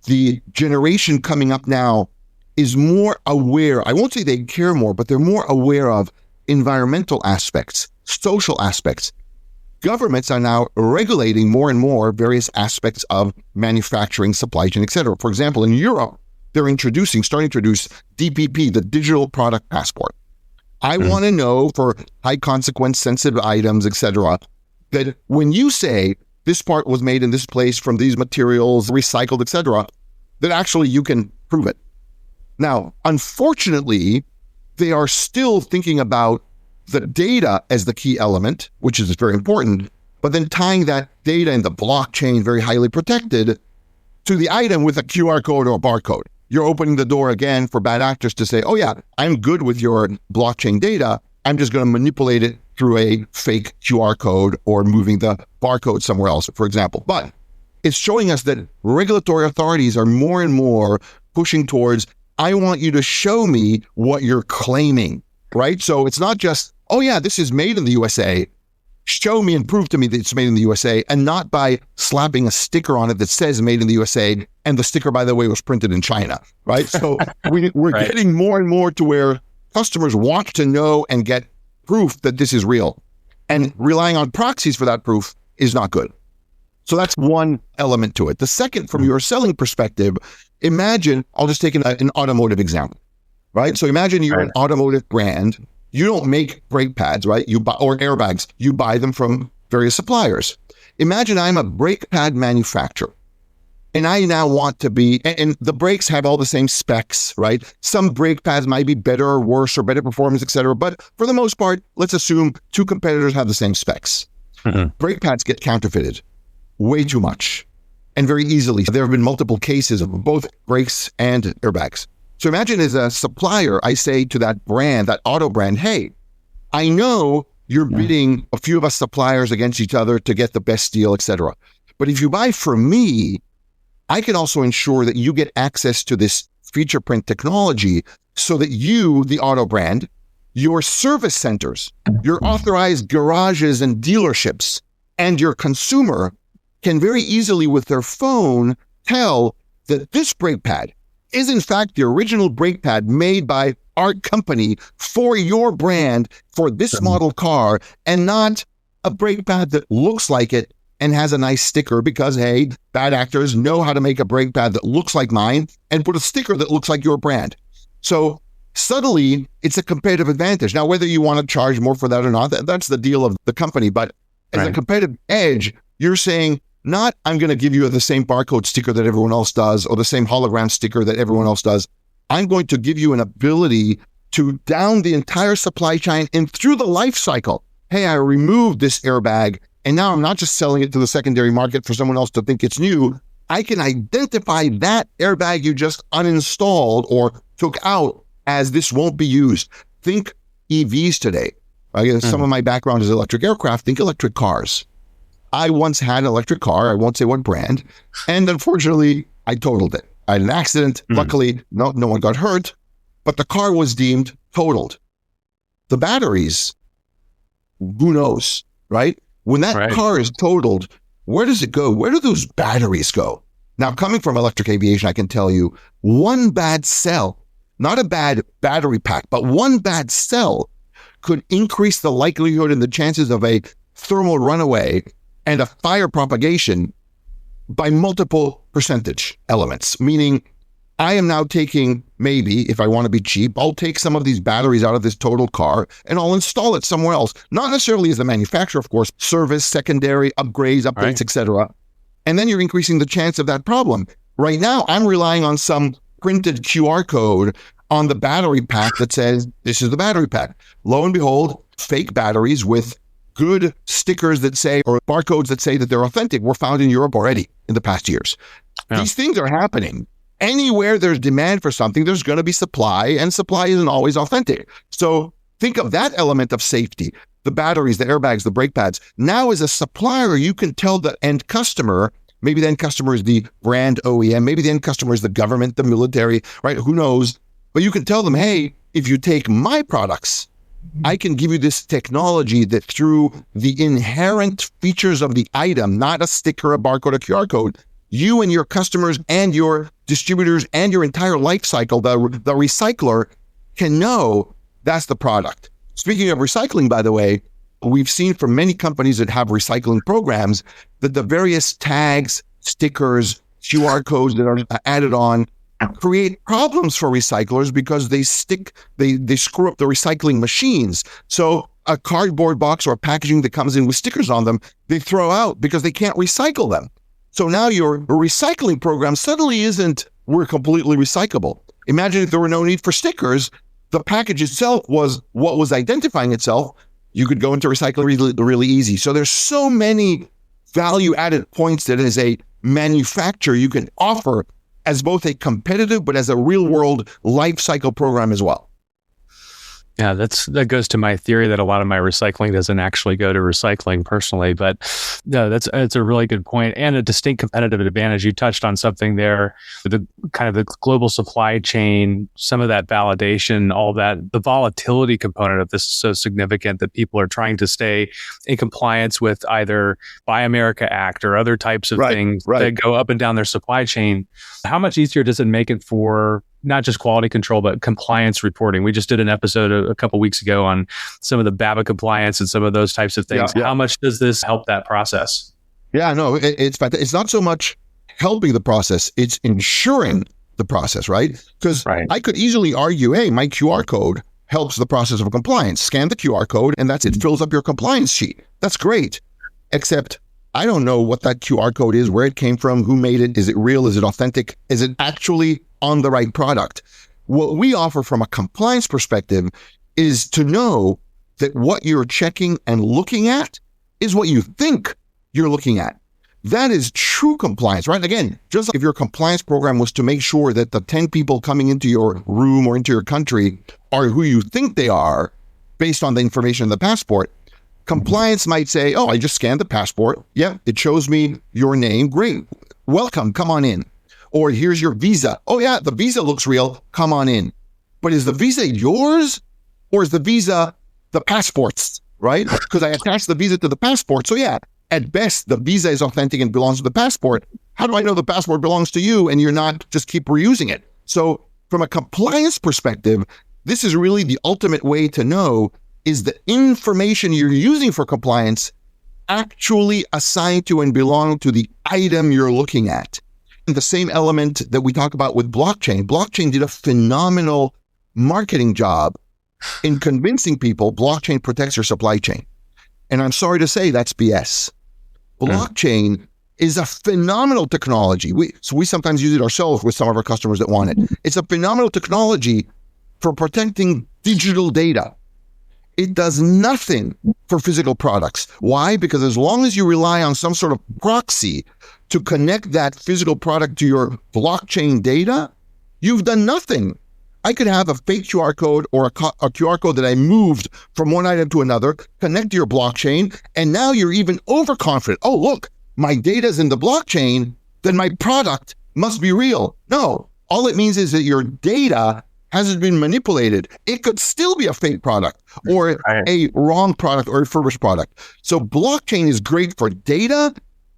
the generation coming up now is more aware. I won't say they care more, but they're more aware of environmental aspects, social aspects. Governments are now regulating more and more various aspects of manufacturing, supply chain, et cetera. For example, in Europe, they're starting to introduce DPP, the Digital Product Passport. I want to know for high consequence sensitive items, et cetera, that when you say this part was made in this place from these materials, recycled, et cetera, that actually you can prove it. Now, unfortunately, they are still thinking about the data as the key element, which is very important, but then tying that data in the blockchain, very highly protected, to the item with a QR code or a barcode. You're opening the door again for bad actors to say, oh yeah, I'm good with your blockchain data. I'm just going to manipulate it through a fake QR code or moving the barcode somewhere else, for example. But it's showing us that regulatory authorities are more and more pushing towards, I want you to show me what you're claiming, right? So it's not just, oh yeah, this is made in the USA. Show me and prove to me that it's made in the USA, and not by slapping a sticker on it that says made in the USA. And the sticker, by the way, was printed in China, right? So we're right. Getting more and more to where customers want to know and get proof that this is real. And relying on proxies for that proof is not good. So that's one element to it. The second, from your selling perspective, imagine, I'll just take an automotive example, right? So imagine you're an automotive brand. You don't make brake pads, right? You buy, or airbags. You buy them from various suppliers. Imagine I'm a brake pad manufacturer, and I now want to be, and the brakes have all the same specs, right? Some brake pads might be better or worse or better performance, et cetera. But for the most part, let's assume two competitors have the same specs. Mm-hmm. Brake pads get counterfeited way too much and very easily. There have been multiple cases of both brakes and airbags. So imagine as a supplier, I say to that brand, that auto brand, hey, I know you're bidding a few of us suppliers against each other to get the best deal, et cetera. But if you buy from me, I can also ensure that you get access to this FeaturePrint technology so that you, the auto brand, your service centers, your authorized garages and dealerships, and your consumer can very easily with their phone tell that this brake pad is in fact the original brake pad made by our company for your brand, for this model car, and not a brake pad that looks like it and has a nice sticker because, hey, bad actors know how to make a brake pad that looks like mine and put a sticker that looks like your brand. So subtly, it's a competitive advantage. Now, whether you want to charge more for that or not, that's the deal of the company. But as a competitive edge, you're saying, not I'm going to give you the same barcode sticker that everyone else does or the same hologram sticker that everyone else does. I'm going to give you an ability to down the entire supply chain and through the life cycle. Hey, I removed this airbag and now I'm not just selling it to the secondary market for someone else to think it's new. I can identify that airbag you just uninstalled or took out as this won't be used. Think EVs today. Some of my background is electric aircraft. Think electric cars. I once had an electric car. I won't say what brand. And unfortunately, I totaled it. I had an accident. Luckily, no one got hurt, but the car was deemed totaled. The batteries, who knows, right? When that car is totaled, where does it go? Where do those batteries go? Now, coming from electric aviation, I can tell you one bad cell, not a bad battery pack, but one bad cell could increase the likelihood and the chances of a thermal runaway and a fire propagation by multiple percentage elements, meaning I am now taking, maybe if I want to be cheap, I'll take some of these batteries out of this total car and I'll install it somewhere else. Not necessarily as the manufacturer, of course, service, secondary, updates, etc. And then you're increasing the chance of that problem. Right now, I'm relying on some printed QR code on the battery pack that says, this is the battery pack. Lo and behold, fake batteries with good stickers that say, or barcodes that say that they're authentic were found in Europe already in the past years. Yeah. These things are happening. Anywhere there's demand for something, there's going to be supply, and supply isn't always authentic. So think of that element of safety, the batteries, the airbags, the brake pads. Now as a supplier, you can tell the end customer, maybe the end customer is the brand OEM, maybe the end customer is the government, the military, right? Who knows? But you can tell them, hey, if you take my products, I can give you this technology that through the inherent features of the item, not a sticker, a barcode, a QR code, you and your customers and your distributors and your entire life cycle, the recycler can know that's the product. Speaking of recycling, by the way, we've seen from many companies that have recycling programs that the various tags, stickers, QR codes that are added on create problems for recyclers because they screw up the recycling machines. So a cardboard box or packaging that comes in with stickers on them, they throw out because they can't recycle them. So now your recycling program suddenly isn't, we're completely recyclable. Imagine if there were no need for stickers, the package itself was what was identifying itself. You could go into recycling really easy. So there's so many value added points that as a manufacturer you can offer as both a competitive, but as a real world life cycle program as well. Yeah, that goes to my theory that a lot of my recycling doesn't actually go to recycling personally, but no, that's a really good point and a distinct competitive advantage. You touched on something there, the kind of the global supply chain, some of that validation, all that, the volatility component of this is so significant that people are trying to stay in compliance with either Buy America Act or other types of things that go up and down their supply chain. How much easier does it make it for not just quality control, but compliance reporting? We just did an episode a couple weeks ago on some of the BABA compliance and some of those types of things. Yeah. How much does this help that process? Yeah, no, it's not so much helping the process, it's ensuring the process, right? Because I could easily argue, hey, my QR code helps the process of compliance. Scan the QR code and that's it, fills up your compliance sheet. That's great. Except I don't know what that QR code is, where it came from, who made it, is it real, is it authentic, is it actually on the right product? What we offer from a compliance perspective is to know that what you're checking and looking at is what you think you're looking at. That is true compliance, right? Again, just like if your compliance program was to make sure that the 10 people coming into your room or into your country are who you think they are based on the information in the passport, compliance might say, oh, I just scanned the passport. Yeah, it shows me your name. Great. Welcome. Come on in. Or here's your visa. Oh yeah, the visa looks real. Come on in. But is the visa yours or is the visa the passport's, right? Because I attached the visa to the passport. So yeah, at best, the visa is authentic and belongs to the passport. How do I know the passport belongs to you and you're not just keep reusing it? So from a compliance perspective, this is really the ultimate way to know, is the information you're using for compliance actually assigned to and belong to the item you're looking at. And the same element that we talk about with blockchain. Blockchain did a phenomenal marketing job in convincing people blockchain protects your supply chain. And I'm sorry to say that's BS. Blockchain is a phenomenal technology. We sometimes use it ourselves with some of our customers that want it. It's a phenomenal technology for protecting digital data. It does nothing for physical products. Why? Because as long as you rely on some sort of proxy to connect that physical product to your blockchain data, you've done nothing. I could have a fake QR code or a QR code that I moved from one item to another, connect to your blockchain, and now you're even overconfident. Oh, look, my data's in the blockchain, then my product must be real. No, all it means is that your data hasn't been manipulated. It could still be a fake product or a wrong product or a refurbished product. So blockchain is great for data.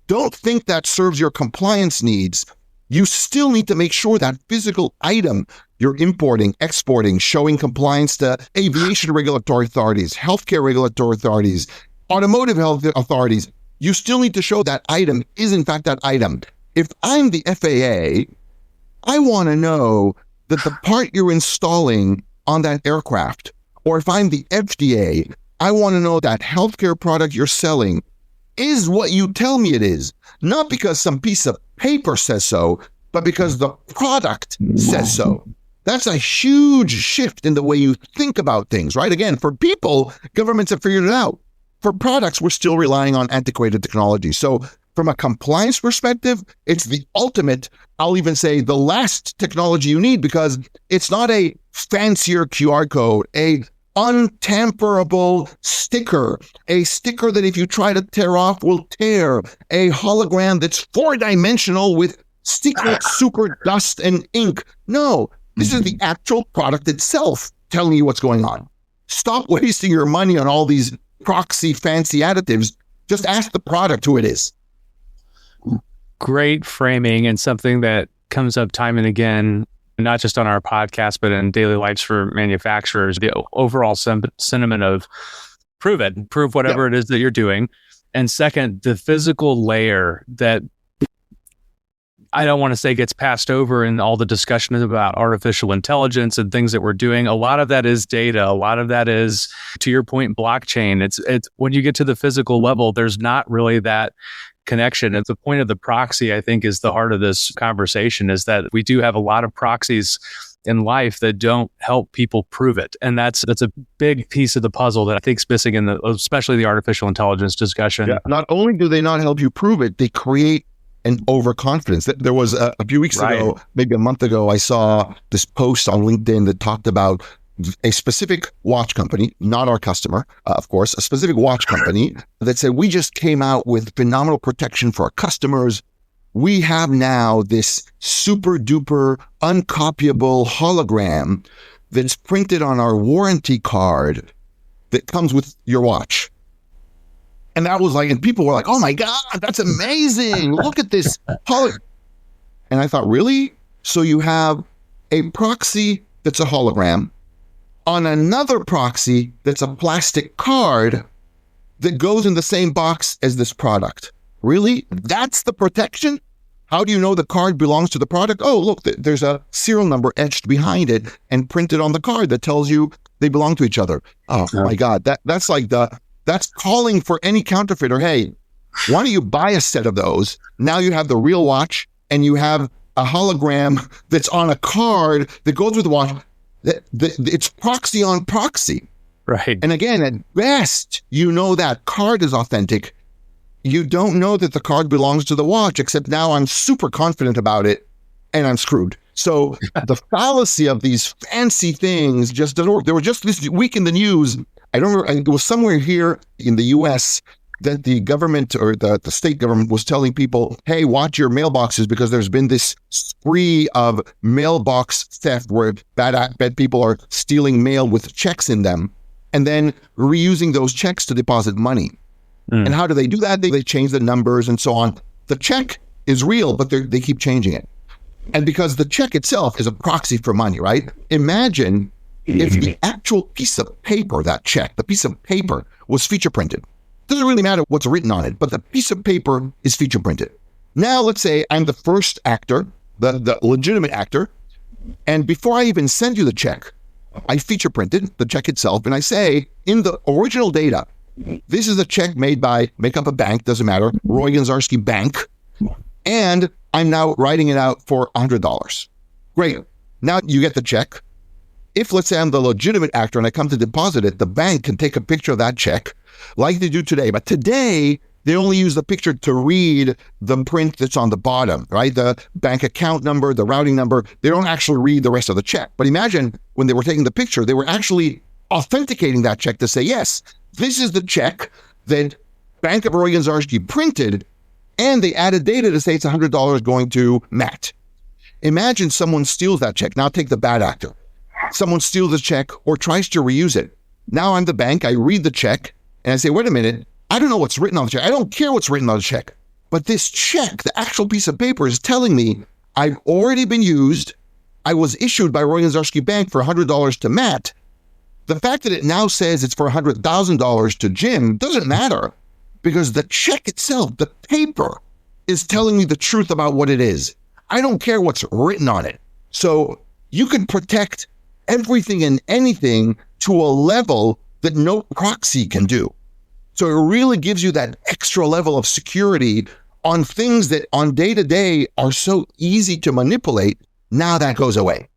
Don't think that serves your compliance needs. You still need to make sure that physical item you're importing, exporting, showing compliance to aviation regulatory authorities, healthcare regulatory authorities, automotive health authorities. You still need to show that item is in fact that item. If I'm the FAA, I want to know that the part you're installing on that aircraft, or if I'm the FDA, I want to know that healthcare product you're selling is what you tell me it is, not because some piece of paper says so, but because the product says so. That's a huge shift in the way you think about things, right? Again, for people, governments have figured it out. For products, we're still relying on antiquated technology. So from a compliance perspective, it's the ultimate, I'll even say the last technology you need, because it's not a fancier QR code, a untamperable sticker, a sticker that if you try to tear off will tear, a hologram that's 4-dimensional with secret super dust and ink. No, this is the actual product itself telling you what's going on. Stop wasting your money on all these proxy fancy additives. Just ask the product who it is. Great framing, and something that comes up time and again, not just on our podcast, but in daily lives for manufacturers, the overall sentiment of prove it, prove whatever it is that you're doing. And second, the physical layer that I don't want to say gets passed over in all the discussion about artificial intelligence and things that we're doing. A lot of that is data. A lot of that is, to your point, blockchain. It's when you get to the physical level, there's not really that connection. And the point of the proxy, I think, is the heart of this conversation, is that we do have a lot of proxies in life that don't help people prove it. And that's a big piece of the puzzle that I think is missing in especially the artificial intelligence discussion. Yeah. Not only do they not help you prove it, they create an overconfidence. There was a few weeks ago, maybe a month ago, I saw this post on LinkedIn that talked about a specific watch company, not our customer, of course, a specific watch company that said, we just came out with phenomenal protection for our customers. We have now this super duper uncopyable hologram that's printed on our warranty card that comes with your watch. And that was like, and people were like, oh my God, that's amazing. Look at this hologram. And I thought, really? So you have a proxy that's a hologram on another proxy that's a plastic card that goes in the same box as this product. Really? That's the protection? How do you know the card belongs to the product? Oh, look, there's a serial number etched behind it and printed on the card that tells you they belong to each other. Oh my God, that's calling for any counterfeiter. Hey, why don't you buy a set of those? Now you have the real watch and you have a hologram that's on a card that goes with the watch. It's proxy on proxy. Right. And again, at best, you know that card is authentic. You don't know that the card belongs to the watch, except now I'm super confident about it and I'm screwed. So the fallacy of these fancy things just doesn't work. There was just this week in the news, I don't remember, it was somewhere here in the US that the government or the state government was telling people, hey, watch your mailboxes because there's been this spree of mailbox theft where bad people are stealing mail with checks in them and then reusing those checks to deposit money. And how do they do that? They change the numbers and so on. The check is real, but they keep changing it. And because the check itself is a proxy for money, right? Imagine if the actual piece of paper, that check, the piece of paper was feature printed. Doesn't really matter what's written on it, but the piece of paper is feature printed. Now, let's say I'm the first actor, the legitimate actor, and before I even send you the check, I feature printed the check itself, and I say, in the original data, this is a check made by, make up a bank, doesn't matter, Roei Ganzarski Bank, and I'm now writing it out for $100. Great. Now you get the check. If, let's say, I'm the legitimate actor and I come to deposit it, the bank can take a picture of that check like they do today. But today, they only use the picture to read the print that's on the bottom, right? The bank account number, the routing number. They don't actually read the rest of the check. But imagine when they were taking the picture, they were actually authenticating that check to say, yes, this is the check that Bank of Roei Ganzarski printed, and they added data to say it's $100 going to Matt. Imagine someone steals that check. Now take the bad actor. Someone steals the check or tries to reuse it. Now I'm the bank. I read the check and I say, wait a minute. I don't know what's written on the check. I don't care what's written on the check. But this check, the actual piece of paper, is telling me I've already been used. I was issued by Roei Ganzarski Bank for $100 to Matt. The fact that it now says it's for $100,000 to Jim doesn't matter, because the check itself, the paper, is telling me the truth about what it is. I don't care what's written on it. So you can protect everything and anything to a level that no proxy can do. So it really gives you that extra level of security on things that on day-to-day are so easy to manipulate. Now that goes away.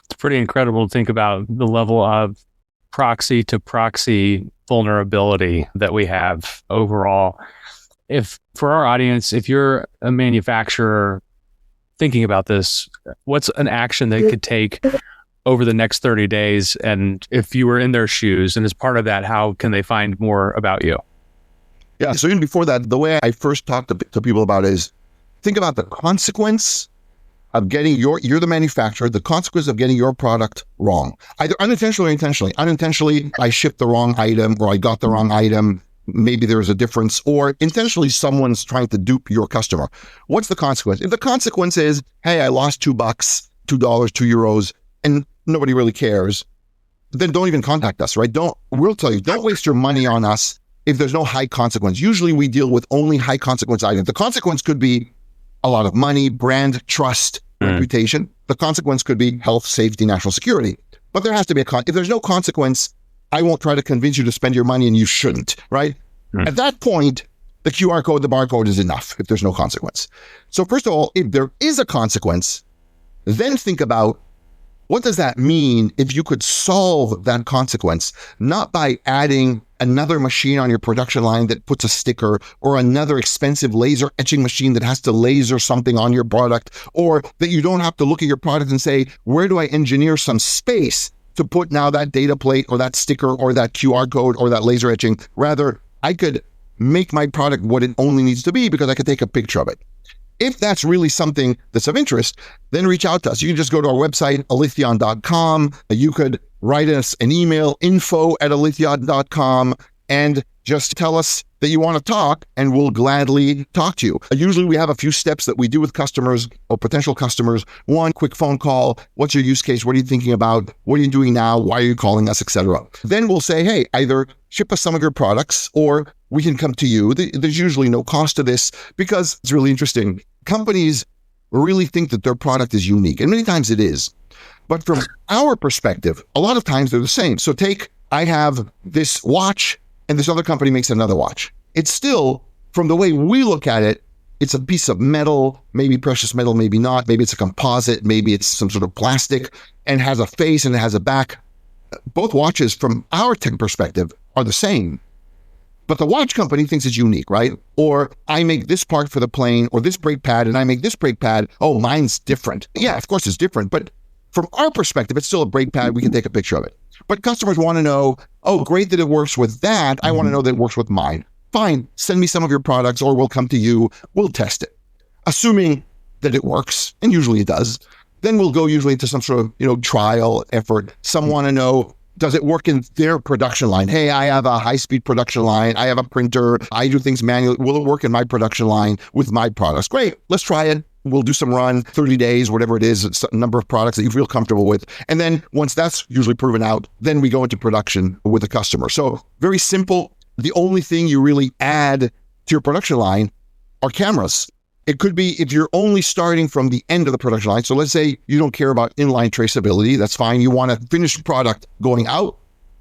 It's pretty incredible to think about the level of proxy to proxy vulnerability that we have overall. If for our audience, if you're a manufacturer thinking about this, what's an action they could take over the next 30 days? And if you were in their shoes, and as part of that, how can they find more about you? Yeah. So even before that, the way I first talk to people about it is think about the consequence of getting you're the manufacturer, the consequence of getting your product wrong, either unintentionally or intentionally. Unintentionally, I shipped the wrong item, or I got the wrong item. Maybe there was a difference, or intentionally someone's trying to dupe your customer. What's the consequence? If the consequence is, hey, I lost $2, $2, €2, and nobody really cares, then don't even contact us, right? We'll tell you, don't waste your money on us if there's no high consequence. Usually we deal with only high consequence items. The consequence could be a lot of money, brand, trust, reputation. The consequence could be health, safety, national security. But there has to be if there's no consequence, I won't try to convince you to spend your money, and you shouldn't, right? At that point, the QR code, the barcode is enough if there's no consequence. So first of all, if there is a consequence, then think about, what does that mean if you could solve that consequence, not by adding another machine on your production line that puts a sticker, or another expensive laser etching machine that has to laser something on your product, or that you don't have to look at your product and say, where do I engineer some space to put now that data plate or that sticker or that QR code or that laser etching? Rather, I could make my product what it only needs to be because I could take a picture of it. If that's really something that's of interest, then reach out to us. You can just go to our website, alitheon.com. You could write us an email, info@alitheon.com, and just tell us that you want to talk, and we'll gladly talk to you. Usually we have a few steps that we do with customers or potential customers. One, quick phone call. What's your use case? What are you thinking about? What are you doing now? Why are you calling us, etc. Then we'll say, hey, either ship us some of your products, or we can come to you. There's usually no cost to this, because it's really interesting. Companies really think that their product is unique, and many times it is. But from our perspective, a lot of times they're the same. So I have this watch, and this other company makes another watch. It's still, from the way we look at it, it's a piece of metal, maybe precious metal, maybe not. Maybe it's a composite, maybe it's some sort of plastic, and has a face and it has a back. Both watches, from our tech perspective, are the same. But the watch company thinks it's unique, right? Or I make this part for the plane, or this brake pad, and I make this brake pad. Oh, mine's different. Yeah, of course it's different. But from our perspective, it's still a brake pad. We can take a picture of it. But customers want to know, oh, great that it works with that. I want to know that it works with mine. Fine, send me some of your products, or we'll come to you. We'll test it. Assuming that it works, and usually it does, then we'll go usually into some sort of, trial effort. Some want to know, does it work in their production line? Hey, I have a high-speed production line. I have a printer. I do things manually. Will it work in my production line with my products? Great, let's try it. We'll do some run, 30 days, whatever it is, it's a number of products that you feel comfortable with. And then once that's usually proven out, then we go into production with the customer. So very simple. the only thing you really add to your production line are cameras. It could be if you're only starting from the end of the production line. So let's say you don't care about inline traceability. That's fine. You want a finished product going out.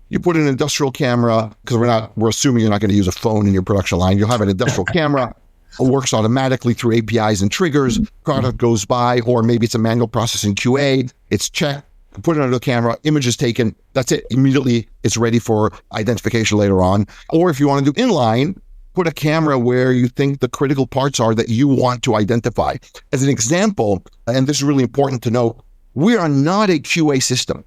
You put an industrial camera, because we're assuming you're not going to use a phone in your production line. You'll have an industrial camera. It works automatically through APIs and triggers. Product goes by, or maybe it's a manual process in QA. It's checked, put it under the camera, image is taken. That's it. Immediately, it's ready for identification later on. Or if you want to do inline, put a camera where you think the critical parts are that you want to identify. As an example, and this is really important to know, we are not a QA system.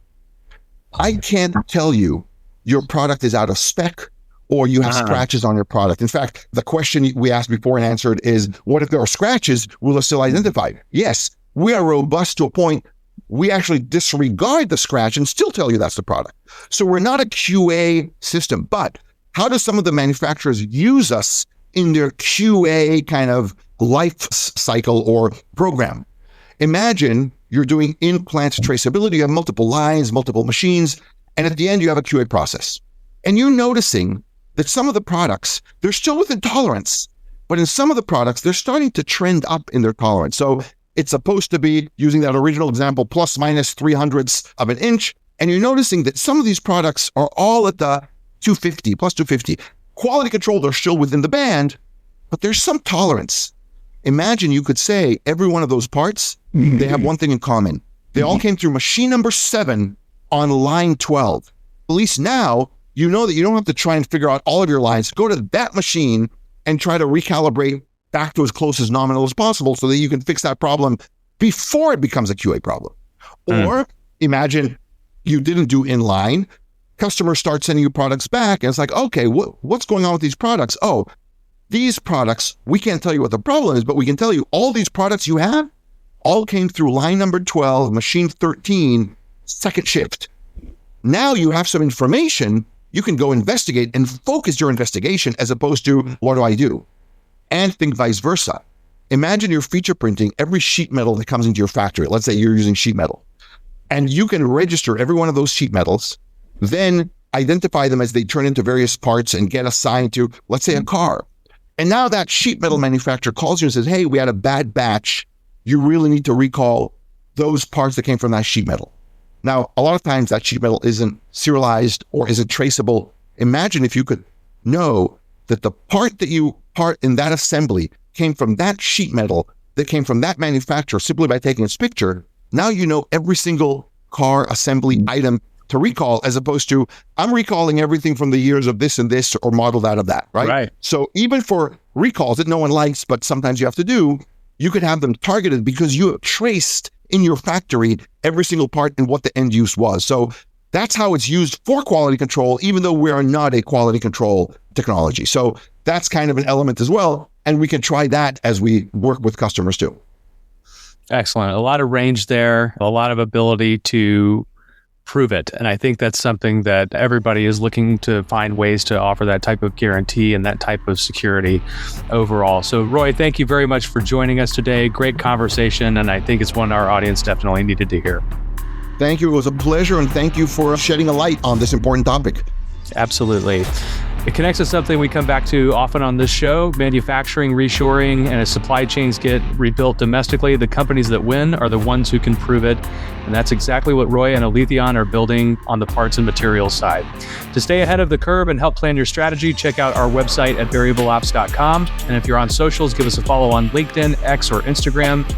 I can't tell you your product is out of spec or you have scratches on your product. In fact, the question we asked before and answered is, what if there are scratches? Will it still identify? Yes, we are robust to a point. We actually disregard the scratch and still tell you that's the product. So we're not a QA system, but how do some of the manufacturers use us in their QA kind of life cycle or program? Imagine you're doing in-plant traceability. You have multiple lines, multiple machines, and at the end you have a QA process. And you're noticing that some of the products, they're still within tolerance, but in some of the products, they're starting to trend up in their tolerance. So it's supposed to be, using that original example, plus minus 0.03 of an inch. And you're noticing that some of these products are all at the 250, plus 250. Quality control, they're still within the band, but there's some tolerance. Imagine you could say every one of those parts, they have one thing in common. They all came through machine number 7 on line 12. At least now, you know that you don't have to try and figure out all of your lines. Go to that machine and try to recalibrate back to as close as nominal as possible so that you can fix that problem before it becomes a QA problem. Or imagine you didn't do inline. Customers start sending you products back, and it's like, okay, what's going on with these products? Oh, these products, we can't tell you what the problem is, but we can tell you all these products you have all came through line number 12, machine 13, second shift. Now you have some information. You can go investigate and focus your investigation as opposed to, what do I do? And think vice versa. Imagine you're feature printing every sheet metal that comes into your factory. Let's say you're using sheet metal. And you can register every one of those sheet metals, then identify them as they turn into various parts and get assigned to, let's say, a car. And now that sheet metal manufacturer calls you and says, hey, we had a bad batch. You really need to recall those parts that came from that sheet metal. Now, a lot of times that sheet metal isn't serialized or isn't traceable. Imagine if you could know that the part in that assembly came from that sheet metal that came from that manufacturer simply by taking its picture. Now you know every single car assembly item to recall, as opposed to, I'm recalling everything from the years of this and this or modeled out of that, right? So even for recalls that no one likes, but sometimes you have to do, you could have them targeted because you have traced in your factory every single part and what the end use was. So that's how it's used for quality control, even though we are not a quality control technology. So that's kind of an element as well. And we can try that as we work with customers too. Excellent. A lot of range there, a lot of ability to prove it. And I think that's something that everybody is looking to find ways to offer that type of guarantee and that type of security overall. So Roei, thank you very much for joining us today. Great conversation. And I think it's one our audience definitely needed to hear. Thank you. It was a pleasure. And thank you for shedding a light on this important topic. Absolutely. It connects to something we come back to often on this show: manufacturing, reshoring, and as supply chains get rebuilt domestically, the companies that win are the ones who can prove it. And that's exactly what Roei and Alitheon are building on the parts and materials side. To stay ahead of the curve and help plan your strategy, check out our website at variableops.com. And if you're on socials, give us a follow on LinkedIn, X, or Instagram.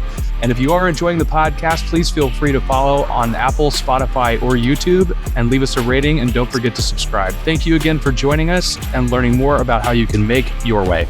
And if you are enjoying the podcast, please feel free to follow on Apple, Spotify, or YouTube and leave us a rating, and don't forget to subscribe. Thank you again for joining us and learning more about how you can make your way.